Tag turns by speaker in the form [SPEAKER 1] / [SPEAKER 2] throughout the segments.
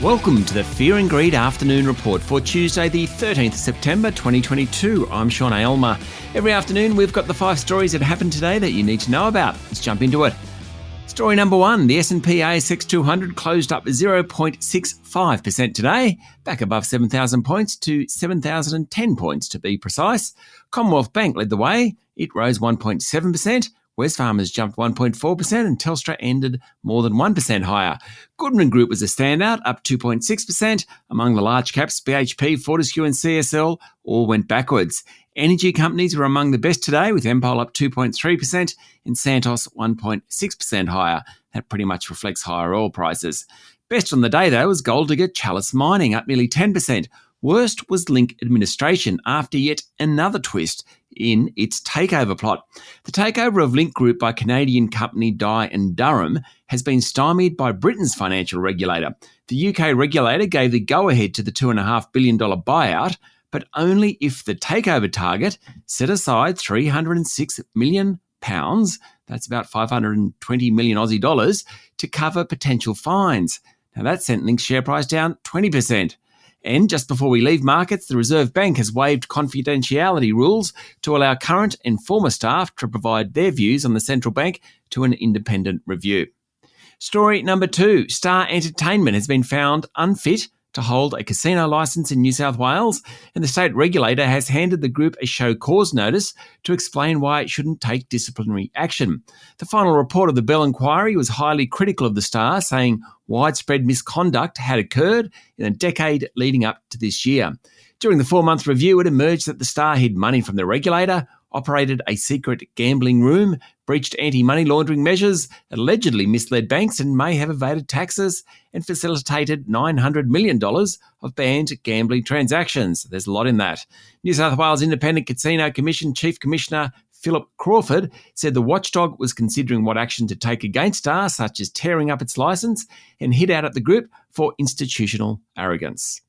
[SPEAKER 1] Welcome to the Fear and Greed Afternoon Report for Tuesday, the 13th of September 2022. I'm Sean Aylmer. Every afternoon, we've got the 5 stories that happened today that you need to know about. Let's jump into it. Story number 1, the S&P ASX 200 closed up 0.65% today, back above 7,000 points to 7,010 points to be precise. Commonwealth Bank led the way. It rose 1.7%. Wesfarmers jumped 1.4% and Telstra ended more than 1% higher. Goodman Group was a standout, up 2.6%. Among the large caps, BHP, Fortescue and CSL all went backwards. Energy companies were among the best today, with Ampol up 2.3% and Santos 1.6% higher. That pretty much reflects higher oil prices. Best on the day, though, was gold digger Chalice Mining, up nearly 10%. Worst was Link Administration after yet another twist in its takeover plot. The takeover of Link Group by Canadian company Dye & Durham has been stymied by Britain's financial regulator. The UK regulator gave the go-ahead to the $2.5 billion buyout, but only if the takeover target set aside £306 million, that's about 520 million Aussie dollars, to cover potential fines. Now that sent Link's share price down 20%. And just before we leave markets, the Reserve Bank has waived confidentiality rules to allow current and former staff to provide their views on the central bank to an independent review. Story number 2, Star Entertainment has been found unfit to hold a casino licence in New South Wales, and the state regulator has handed the group a show cause notice to explain why it shouldn't take disciplinary action. The final report of the Bell inquiry was highly critical of the Star, saying widespread misconduct had occurred in the decade leading up to this year. During the 4-month review, it emerged that the Star hid money from the regulator, operated a secret gambling room, breached anti-money laundering measures, allegedly misled banks and may have evaded taxes, and facilitated $900 million of banned gambling transactions. There's a lot in that. New South Wales Independent Casino Commission Chief Commissioner Philip Crawford said the watchdog was considering what action to take against Star, such as tearing up its licence, and hit out at the group for institutional arrogance.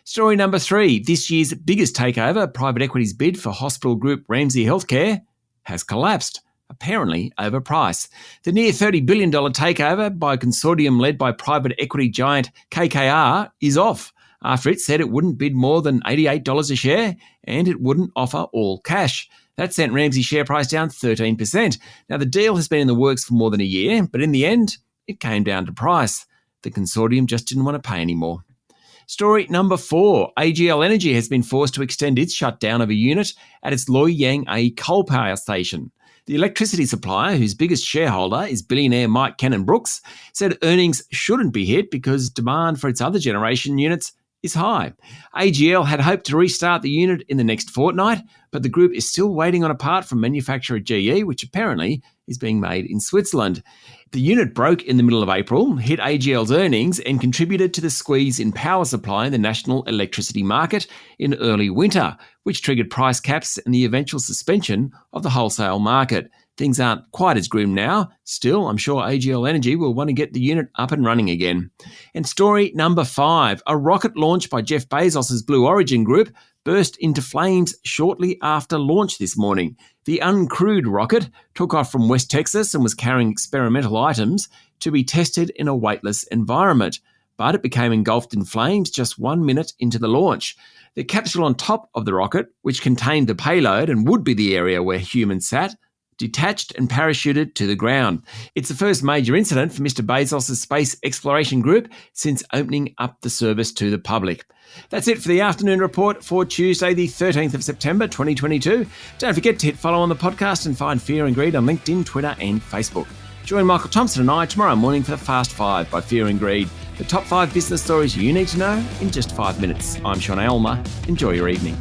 [SPEAKER 1] Story number 3, this year's biggest takeover, private equity's bid for hospital group Ramsay Health Care, has collapsed, apparently over price. The near $30 billion takeover by a consortium led by private equity giant KKR is off, after it said it wouldn't bid more than $88 a share and it wouldn't offer all cash. That sent Ramsay's share price down 13%. Now, the deal has been in the works for more than a year, but in the end, it came down to price. The consortium just didn't want to pay anymore. Story number 4, AGL Energy has been forced to extend its shutdown of a unit at its Loy Yang A coal power station. The electricity supplier, whose biggest shareholder is billionaire Mike Cannon-Brookes, said earnings shouldn't be hit because demand for its other generation units is high. AGL had hoped to restart the unit in the next fortnight, but the group is still waiting on a part from manufacturer GE, which apparently is being made in Switzerland. The unit broke in the middle of April, hit AGL's earnings and contributed to the squeeze in power supply in the national electricity market in early winter, which triggered price caps and the eventual suspension of the wholesale market. Things aren't quite as grim now. Still, I'm sure AGL Energy will want to get the unit up and running again. And story number 5, a rocket launched by Jeff Bezos' Blue Origin group burst into flames shortly after launch this morning. The uncrewed rocket took off from West Texas and was carrying experimental items to be tested in a weightless environment, but it became engulfed in flames just 1 minute into the launch. The capsule on top of the rocket, which contained the payload and would be the area where humans sat, detached and parachuted to the ground. It's the first major incident for Mr. Bezos' space exploration group since opening up the service to the public. That's it for the afternoon report for Tuesday, the 13th of September, 2022. Don't forget to hit follow on the podcast and find Fear and Greed on LinkedIn, Twitter and Facebook. Join Michael Thompson and I tomorrow morning for the Fast 5 by Fear and Greed. The top 5 business stories you need to know in just 5 minutes. I'm Sean Aylmer. Enjoy your evening.